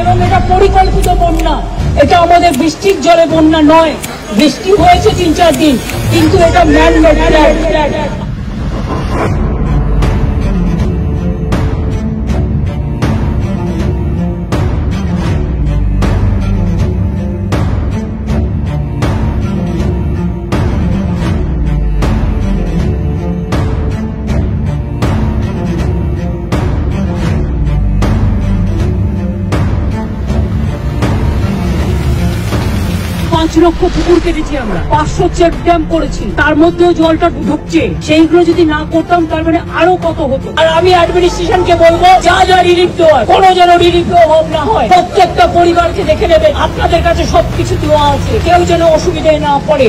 এবং এটা পরিকল্পিত বন্যা, এটা আমাদের বৃষ্টির জলে বন্যা নয়। বৃষ্টি হয়েছে 3-4 দিন, কিন্তু এটা ম্যান মেড ফ্লাড। 5 লক্ষ পুকুর কেটেছি আমরা, 500 চেক ড্যাম করেছি, তার মধ্যেও জলটা ঢুকছে। সেইগুলো যদি না করতাম তার মানে আরো কত হতো। আর আমি অ্যাডমিনিস্ট্রেশনকে বলবো, যা যা রিলিফ দেওয়ার, কোনো যেন রিলিফ অভাব না হয়। প্রত্যেকটা পরিবারকে দেখে নেবেন, আপনাদের কাছে সবকিছু দেওয়া আছে, কেউ যেন অসুবিধায় না পড়ে।